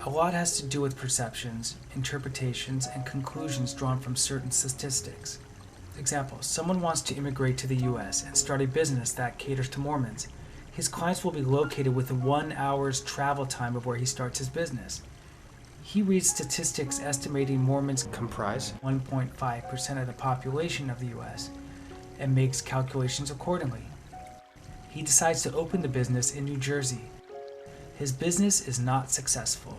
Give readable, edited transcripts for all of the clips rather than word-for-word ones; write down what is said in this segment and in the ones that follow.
A lot has to do with perceptions, interpretations, and conclusions drawn from certain statistics. Example, someone wants to immigrate to the US and start a business that caters to Mormons. His clients will be located within 1 hour's travel time of where he starts his business. He reads statistics estimating Mormons comprise 1.5% of the population of the US and makes calculations accordingly. He decides to open the business in New Jersey. His business is not successful.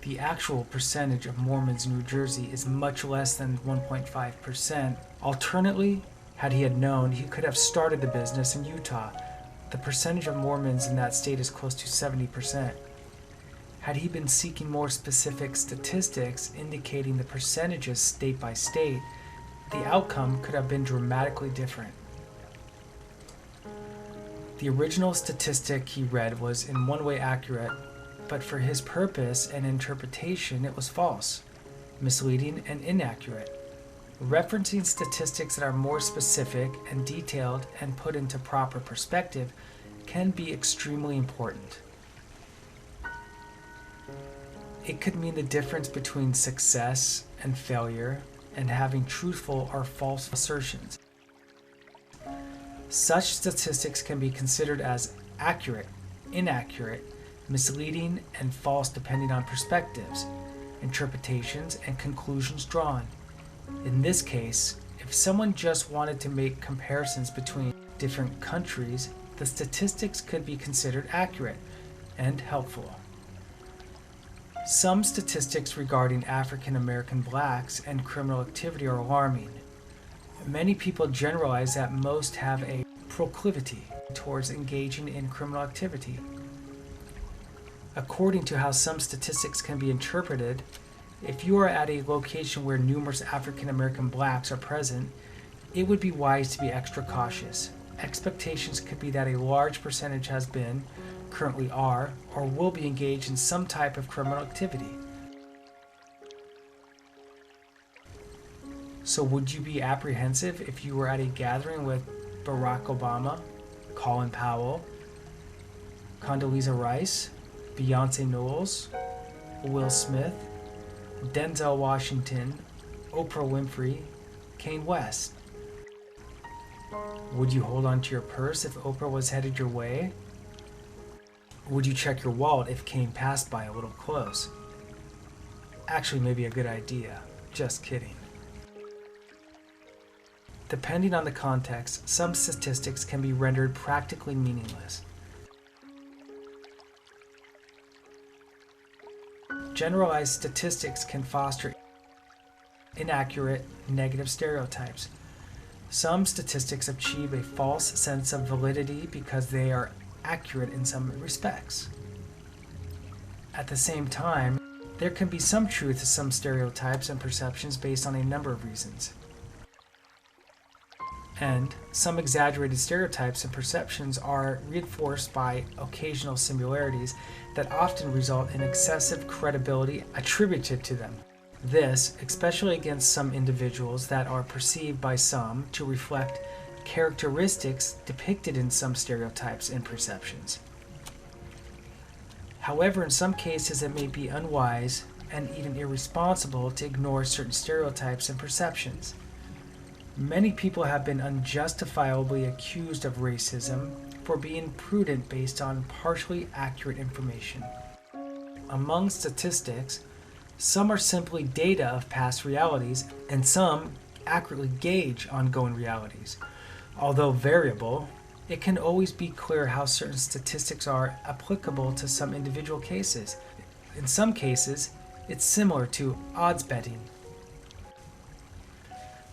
The actual percentage of Mormons in New Jersey is much less than 1.5%. Alternately, had he had known, he could have started the business in Utah. The percentage of Mormons in that state is close to 70%. Had he been seeking more specific statistics indicating the percentages state by state, the outcome could have been dramatically different. The original statistic he read was in one way accurate, but for his purpose and interpretation it was false, misleading, and inaccurate. Referencing statistics that are more specific and detailed and put into proper perspective can be extremely important. It could mean the difference between success and failure and having truthful or false assertions. Such statistics can be considered as accurate, inaccurate, misleading, and false depending on perspectives, interpretations, and conclusions drawn. In this case, if someone just wanted to make comparisons between different countries, the statistics could be considered accurate and helpful. Some statistics regarding African American blacks and criminal activity are alarming. Many people generalize that most have a proclivity towards engaging in criminal activity. According to how some statistics can be interpreted, if you are at a location where numerous African American blacks are present, it would be wise to be extra cautious. Expectations could be that a large percentage has been, currently are, or will be engaged in some type of criminal activity. So would you be apprehensive if you were at a gathering with Barack Obama, Colin Powell, Condoleezza Rice, Beyonce Knowles, Will Smith, Denzel Washington, Oprah Winfrey, Kanye West? Would you hold on to your purse if Oprah was headed your way? Would you check your wallet if Kanye passed by a little close? Actually, maybe a good idea. Just kidding. Depending on the context, some statistics can be rendered practically meaningless. Generalized statistics can foster inaccurate, negative stereotypes. Some statistics achieve a false sense of validity because they are accurate in some respects. At the same time, there can be some truth to some stereotypes and perceptions based on a number of reasons. And some exaggerated stereotypes and perceptions are reinforced by occasional similarities that often result in excessive credibility attributed to them. This, especially against some individuals that are perceived by some to reflect characteristics depicted in some stereotypes and perceptions. However, in some cases it may be unwise and even irresponsible to ignore certain stereotypes and perceptions. Many people have been unjustifiably accused of racism for being prudent based on partially accurate information. Among statistics, some are simply data of past realities, and some accurately gauge ongoing realities. Although variable, it can always be clear how certain statistics are applicable to some individual cases. In some cases, it's similar to odds betting.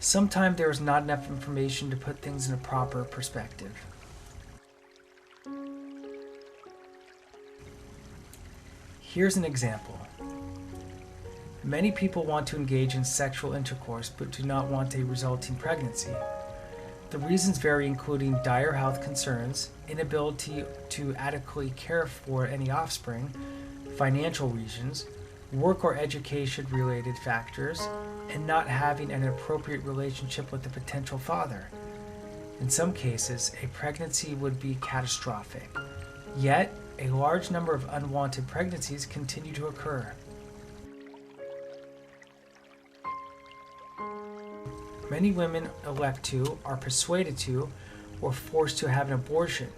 Sometimes there is not enough information to put things in a proper perspective. Here's an example. Many people want to engage in sexual intercourse but do not want a resulting pregnancy. The reasons vary, including dire health concerns, inability to adequately care for any offspring, financial reasons, work or education-related factors, and not having an appropriate relationship with the potential father. In some cases, a pregnancy would be catastrophic. Yet, a large number of unwanted pregnancies continue to occur. Many women elect to, are persuaded to, or forced to have an abortion.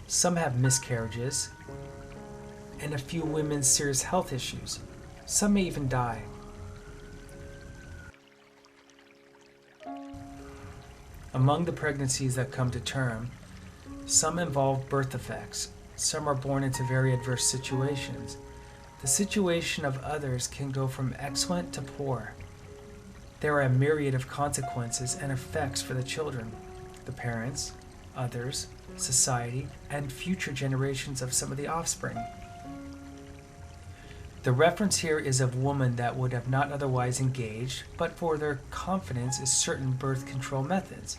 Some have miscarriages, and a few women serious health issues. Some may even die. Among the pregnancies that come to term, some involve birth defects. Some are born into very adverse situations. The situation of others can go from excellent to poor. There are a myriad of consequences and effects for the children, the parents, others, society, and future generations of some of the offspring. The reference here is of women that would have not otherwise engaged, but for their confidence in certain birth control methods.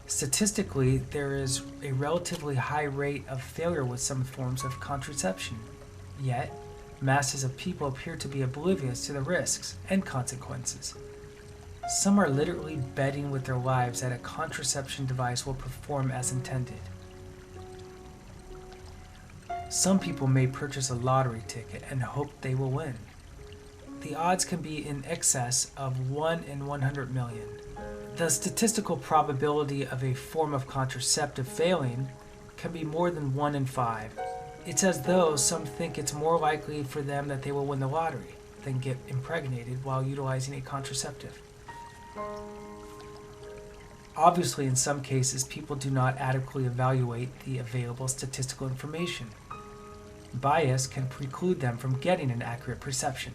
Statistically, there is a relatively high rate of failure with some forms of contraception. Yet, masses of people appear to be oblivious to the risks and consequences. Some are literally betting with their lives that a contraception device will perform as intended. Some people may purchase a lottery ticket and hope they will win. The odds can be in excess of 1 in 100 million. The statistical probability of a form of contraceptive failing can be more than 1 in 5. It's as though some think it's more likely for them that they will win the lottery than get impregnated while utilizing a contraceptive. Obviously, in some cases, people do not adequately evaluate the available statistical information. Bias can preclude them from getting an accurate perception.